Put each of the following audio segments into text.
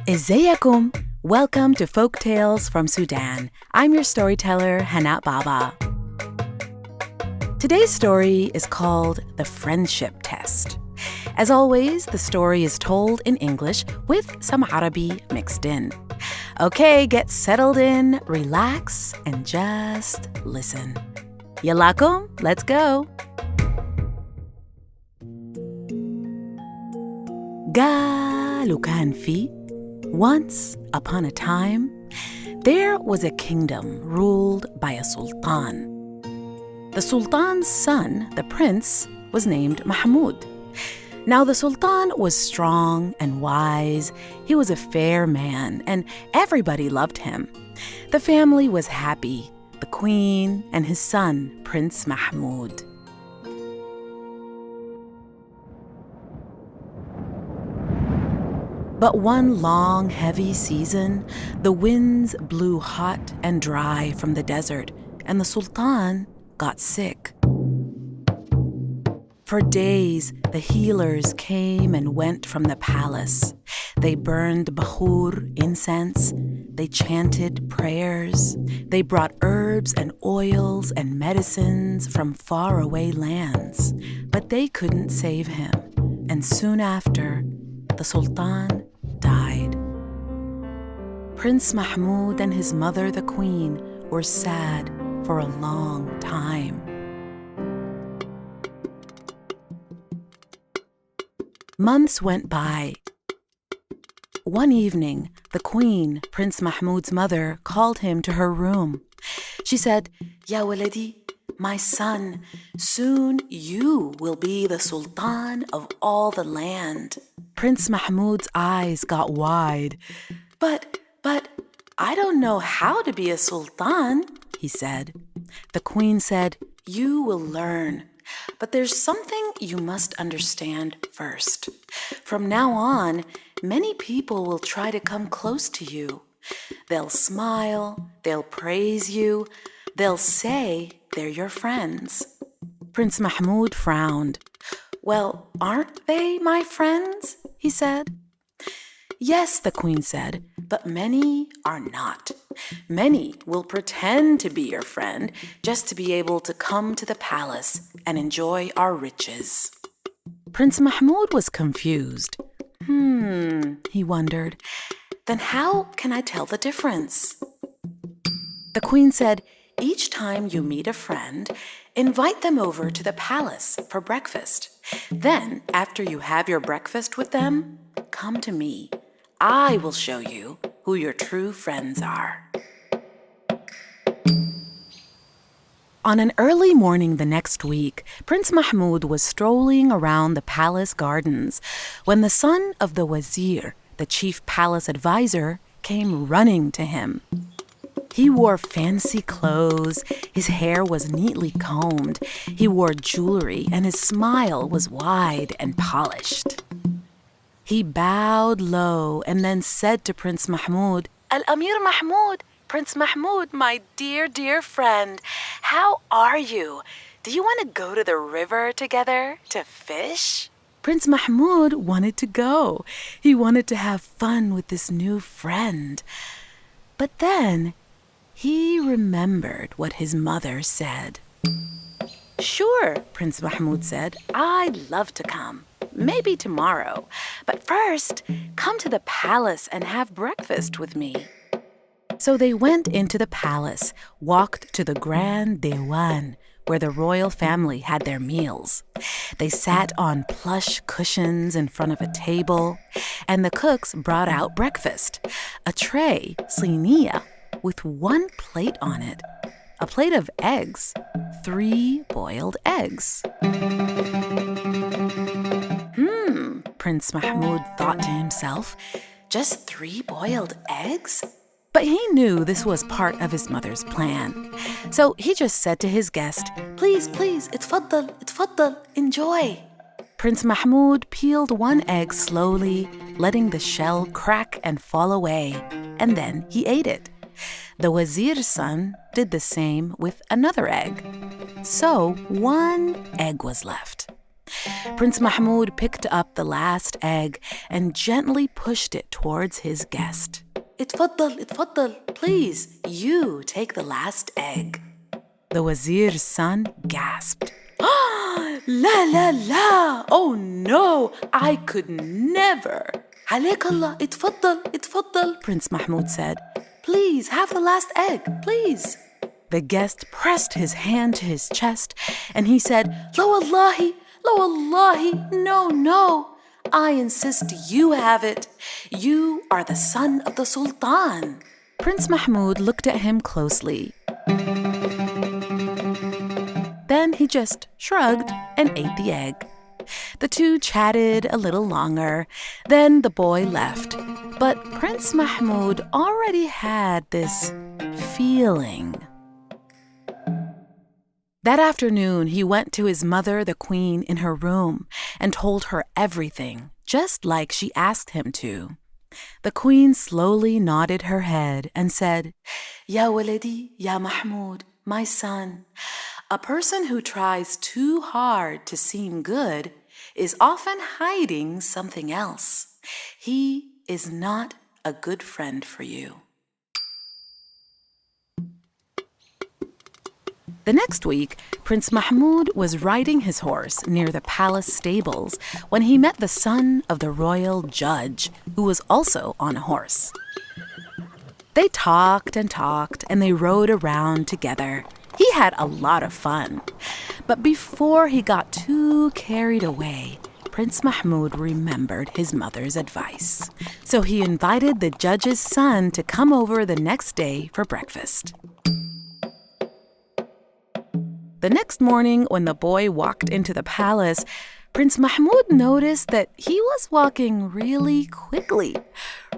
ازيكم? Welcome to Folktales from Sudan. I'm your storyteller, Hana Baba. Today's story is called The Friendship Test. As always, the story is told in English with some Arabi mixed in. Okay, get settled in, relax, and just listen. Yalla, let's go. قالوا كان في Once upon a time, there was a kingdom ruled by a sultan. The sultan's son, the prince, was named Mahmoud. Now the sultan was strong and wise. He was a fair man, and everybody loved him. The family was happy, the queen and his son, Prince Mahmoud. But one long, heavy season, the winds blew hot and dry from the desert, and the sultan got sick. For days, the healers came and went from the palace. They burned bakhur, incense. They chanted prayers. They brought herbs and oils and medicines from faraway lands. But they couldn't save him. And soon after, the sultan died. Prince Mahmoud and his mother, the queen, were sad for a long time. Months went by. One evening, the queen, Prince Mahmoud's mother, called him to her room. She said, "Ya waladi, my son, soon you will be the sultan of all the land." Prince Mahmoud's eyes got wide. But I don't know how to be a sultan, he said. The queen said, "You will learn. But there's something you must understand first. From now on, many people will try to come close to you. They'll smile, they'll praise you, they'll say they're your friends." Prince Mahmoud frowned. "Well, aren't they my friends?" he said. "Yes," the queen said, "but many are not. Many will pretend to be your friend just to be able to come to the palace and enjoy our riches." Prince Mahmoud was confused. He wondered, "Then how can I tell the difference?" The queen said, "Each time you meet a friend, invite them over to the palace for breakfast. Then, after you have your breakfast with them, come to me. I will show you who your true friends are." On an early morning the next week, Prince Mahmoud was strolling around the palace gardens when the son of the wazir, the chief palace advisor, came running to him. He wore fancy clothes, his hair was neatly combed, he wore jewelry, and his smile was wide and polished. He bowed low and then said to Prince Mahmoud, "Al-Amir Mahmoud, Prince Mahmoud, my dear friend, how are you? Do you want to go to the river together to fish?" Prince Mahmoud wanted to go. He wanted to have fun with this new friend. But then he remembered what his mother said. "Sure," Prince Mahmoud said, "I'd love to come. Maybe tomorrow. But first, come to the palace and have breakfast with me." So they went into the palace, walked to the Grand Diwan, where the royal family had their meals. They sat on plush cushions in front of a table, and the cooks brought out breakfast, a tray, siniya, with one plate on it, a plate of eggs, 3 boiled eggs. Prince Mahmoud thought to himself, just 3 boiled eggs? But he knew this was part of his mother's plan. So he just said to his guest, Please, اتفضل, enjoy." Prince Mahmoud peeled one egg slowly, letting the shell crack and fall away, and then he ate it. The wazir's son did the same with another egg. So 1 egg was left. Prince Mahmoud picked up the last egg and gently pushed it towards his guest. اتفضل, please, you take the last egg. The wazir's son gasped. La, oh no, I could never. عليك الله, اتفضل, Prince Mahmoud said. Please, have the last egg, please. The guest pressed his hand to his chest and he said, La wallahi, no. I insist you have it. You are the son of the Sultan. Prince Mahmoud looked at him closely. Then he just shrugged and ate the egg. The two chatted a little longer. Then the boy left. But Prince Mahmoud already had this feeling. That afternoon, he went to his mother, the queen, in her room and told her everything, just like she asked him to. The queen slowly nodded her head and said, Ya waladi, ya Mahmoud, my son, a person who tries too hard to seem good is often hiding something else. He is not a good friend for you. The next week, Prince Mahmoud was riding his horse near the palace stables when he met the son of the royal judge, who was also on a horse. They talked and they rode around together. He had a lot of fun. But before he got too carried away, Prince Mahmoud remembered his mother's advice. So he invited the judge's son to come over the next day for breakfast. The next morning, when the boy walked into the palace, Prince Mahmoud noticed that he was walking really quickly,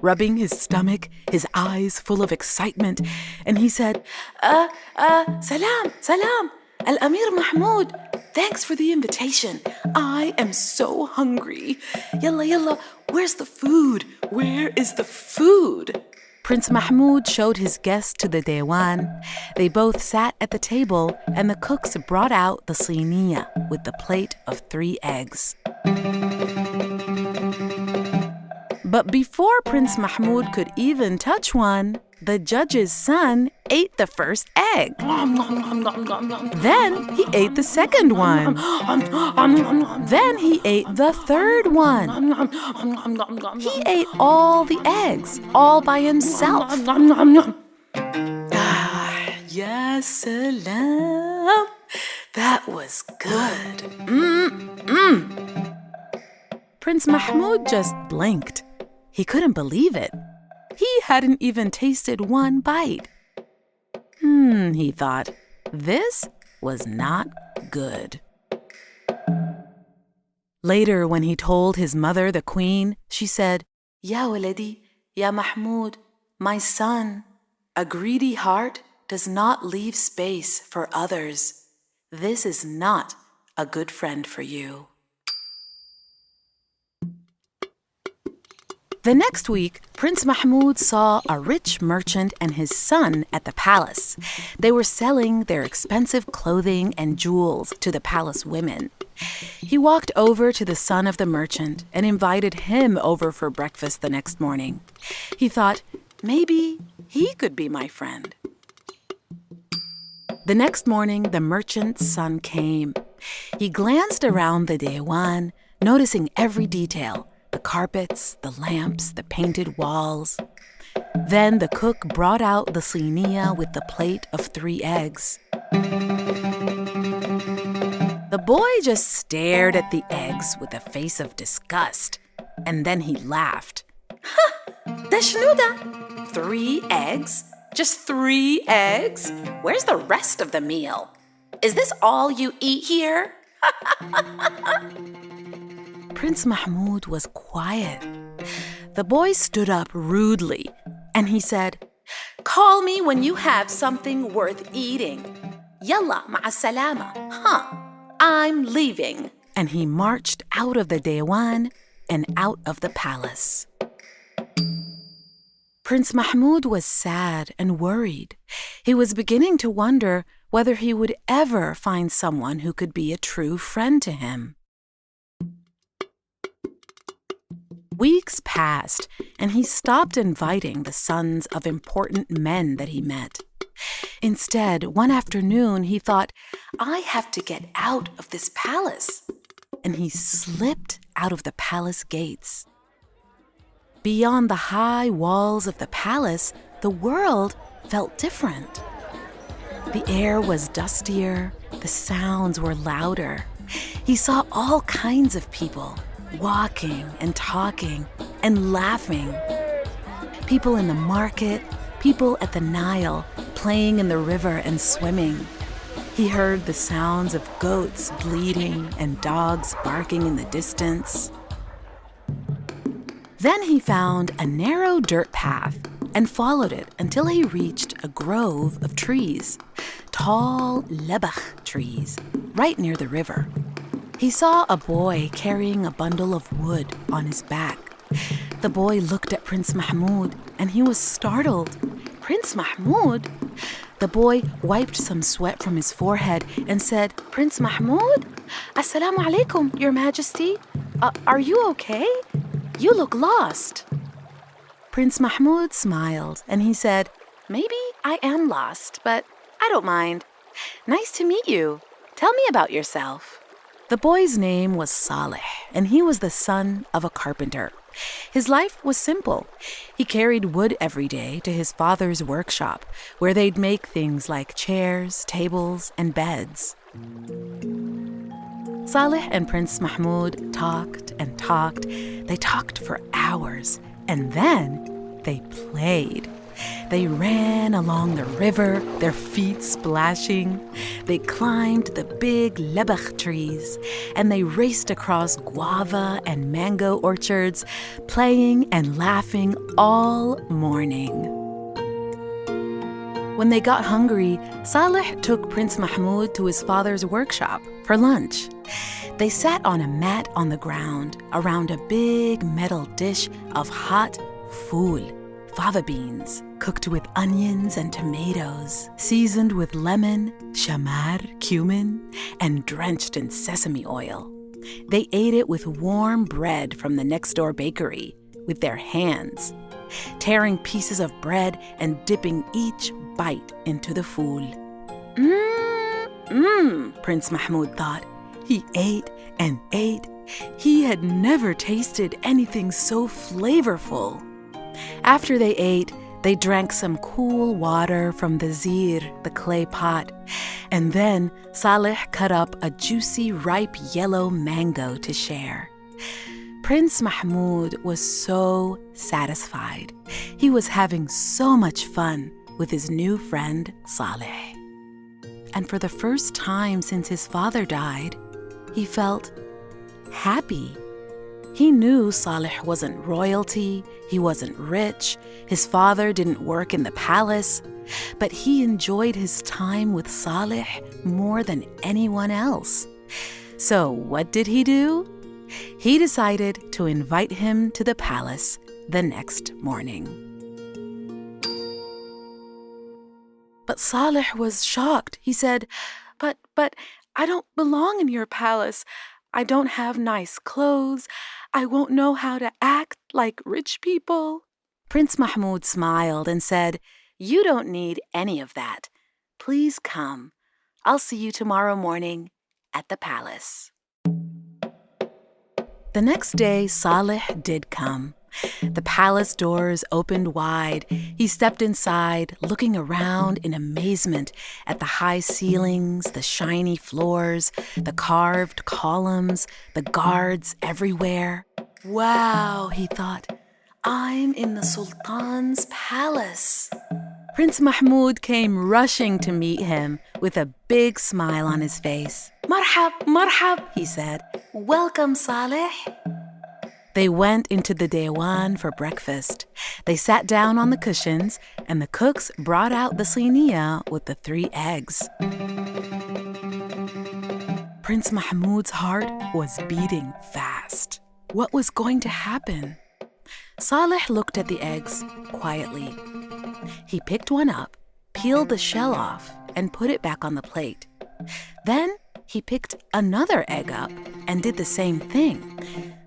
rubbing his stomach, his eyes full of excitement, and he said, Salam, Al-Amir Mahmoud, thanks for the invitation. I am so hungry. Yalla, where's the food? Where is the food? Prince Mahmoud showed his guests to the Dewan. They both sat at the table, and the cooks brought out the siniya with the plate of 3 eggs. But before Prince Mahmoud could even touch one, the judge's son ate the first egg. Then he ate the second one. Then he ate the third one. He ate all the eggs, all by himself. Ya salam. That was good. Prince Mahmoud just blinked. He couldn't believe it. He hadn't even tasted one bite. He thought, this was not good. Later, when he told his mother, the queen, she said, Ya waladi, ya Mahmoud, my son, a greedy heart does not leave space for others. This is not a good friend for you. The next week, Prince Mahmoud saw a rich merchant and his son at the palace. They were selling their expensive clothing and jewels to the palace women. He walked over to the son of the merchant and invited him over for breakfast the next morning. He thought, maybe he could be my friend. The next morning, the merchant's son came. He glanced around the Dewan, noticing every detail. The carpets, the lamps, the painted walls. Then the cook brought out the siniya with the plate of 3 eggs. The boy just stared at the eggs with a face of disgust, and then he laughed. Dashnuda, 3 eggs? Just 3 eggs? Where's the rest of the meal? Is this all you eat here? Prince Mahmoud was quiet. The boy stood up rudely, and he said, Call me when you have something worth eating. Yalla, masalama. I'm leaving. And he marched out of the Dewan and out of the palace. Prince Mahmoud was sad and worried. He was beginning to wonder whether he would ever find someone who could be a true friend to him. Weeks passed, and he stopped inviting the sons of important men that he met. Instead, one afternoon, he thought, I have to get out of this palace. And he slipped out of the palace gates. Beyond the high walls of the palace, the world felt different. The air was dustier, the sounds were louder. He saw all kinds of people, walking and talking and laughing. People in the market, people at the Nile, playing in the river and swimming. He heard the sounds of goats bleating and dogs barking in the distance. Then he found a narrow dirt path and followed it until he reached a grove of trees, tall lebach trees, right near the river. He saw a boy carrying a bundle of wood on his back. The boy looked at Prince Mahmoud and he was startled. Prince Mahmoud? The boy wiped some sweat from his forehead and said, Prince Mahmoud? Assalamu alaikum, Your Majesty. Are you okay? You look lost. Prince Mahmoud smiled and he said, Maybe I am lost, but I don't mind. Nice to meet you. Tell me about yourself. The boy's name was Saleh, and he was the son of a carpenter. His life was simple. He carried wood every day to his father's workshop, where they'd make things like chairs, tables, and beds. Saleh and Prince Mahmoud talked and talked. They talked for hours, and then they played. They ran along the river, their feet splashing. They climbed the big lebach trees, and they raced across guava and mango orchards, playing and laughing all morning. When they got hungry, Saleh took Prince Mahmoud to his father's workshop for lunch. They sat on a mat on the ground around a big metal dish of hot fool, fava beans, cooked with onions and tomatoes, seasoned with lemon, shamar, cumin, and drenched in sesame oil. They ate it with warm bread from the next-door bakery, with their hands, tearing pieces of bread and dipping each bite into the fool. Prince Mahmoud thought. He ate and ate. He had never tasted anything so flavorful. After they ate, they drank some cool water from the zir, the clay pot, and then Saleh cut up a juicy, ripe yellow mango to share. Prince Mahmoud was so satisfied. He was having so much fun with his new friend, Saleh. And for the first time since his father died, he felt happy. He knew Saleh wasn't royalty, he wasn't rich, his father didn't work in the palace, but he enjoyed his time with Saleh more than anyone else. So what did he do? He decided to invite him to the palace the next morning. But Saleh was shocked. He said, But I don't belong in your palace. I don't have nice clothes. I won't know how to act like rich people. Prince Mahmoud smiled and said, You don't need any of that. Please come. I'll see you tomorrow morning at the palace. The next day, Saleh did come. The palace doors opened wide. He stepped inside, looking around in amazement at the high ceilings, the shiny floors, the carved columns, the guards everywhere. Wow, he thought, I'm in the Sultan's palace. Prince Mahmoud came rushing to meet him with a big smile on his face. Marhab, marhab, he said. Welcome, Saleh. They went into the Dewan for breakfast. They sat down on the cushions, and the cooks brought out the siniya with the 3 eggs. Prince Mahmoud's heart was beating fast. What was going to happen? Saleh looked at the eggs quietly. He picked one up, peeled the shell off, and put it back on the plate. Then he picked another egg up and did the same thing.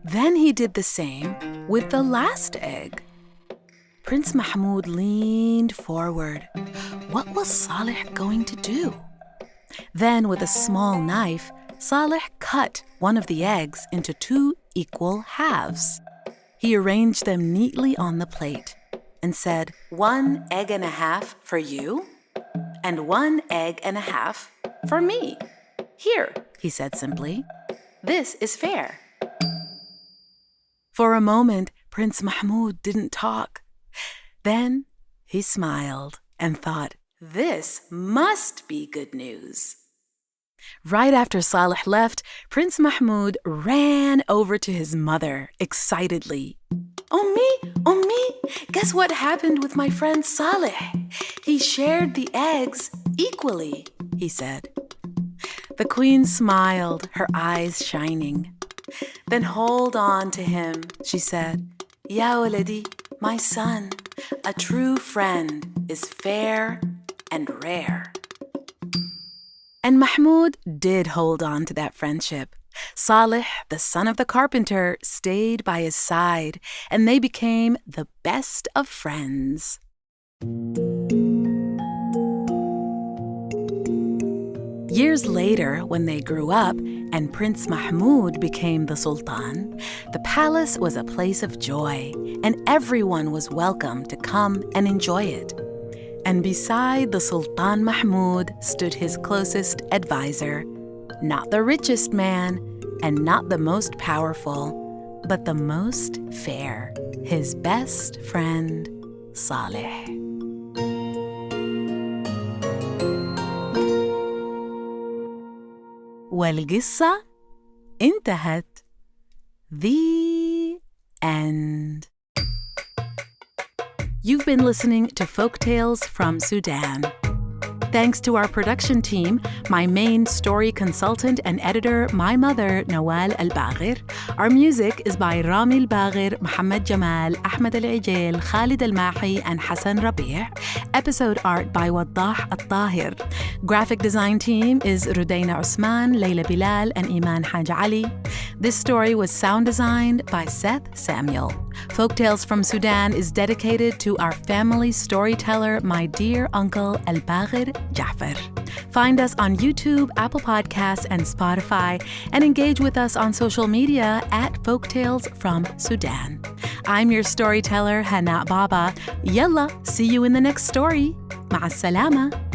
Then he did the same with the last egg. Prince Mahmoud leaned forward. What was Saleh going to do? Then, with a small knife, Saleh cut one of the eggs into 2 equal halves. He arranged them neatly on the plate and said, 1 egg and a half for you, and 1 egg and a half for me. Here, he said simply. This is fair. For a moment, Prince Mahmoud didn't talk. Then he smiled and thought, this must be good news. Right after Saleh left, Prince Mahmoud ran over to his mother excitedly. Ummi, guess what happened with my friend Saleh? He shared the eggs equally, he said. The queen smiled, her eyes shining. Then hold on to him, she said. Ya waladi, my son, a true friend is fair and rare. And Mahmoud did hold on to that friendship. Saleh, the son of the carpenter, stayed by his side, and they became the best of friends. Years later, when they grew up and Prince Mahmoud became the Sultan, the palace was a place of joy, and everyone was welcome to come and enjoy it. And beside the Sultan Mahmoud stood his closest advisor, not the richest man and not the most powerful, but the most fair, his best friend, Saleh. والقصة انتهت. The end. You've been listening to Folktales from Sudan. Thanks to our production team, my main story consultant and editor, my mother, Nawal Elbagir. Our music is by Rami Elbagir, Mohammed Jamal, Ahmed Al-Ijel, Khalid Al-Mahi, and Hassan Rabi'. Episode art by Waddah Eltahir. Graphic design team is Rudaina Usman, Layla Bilal, and Iman Haj Ali. This story was sound designed by Seth Samuel. Folktales from Sudan is dedicated to our family storyteller, my dear uncle Elbagir Gaafar. Find us on YouTube, Apple Podcasts, and Spotify, and engage with us on social media at Folktales from Sudan. I'm your storyteller, Hana Baba. Yalla, see you in the next story. Masalama.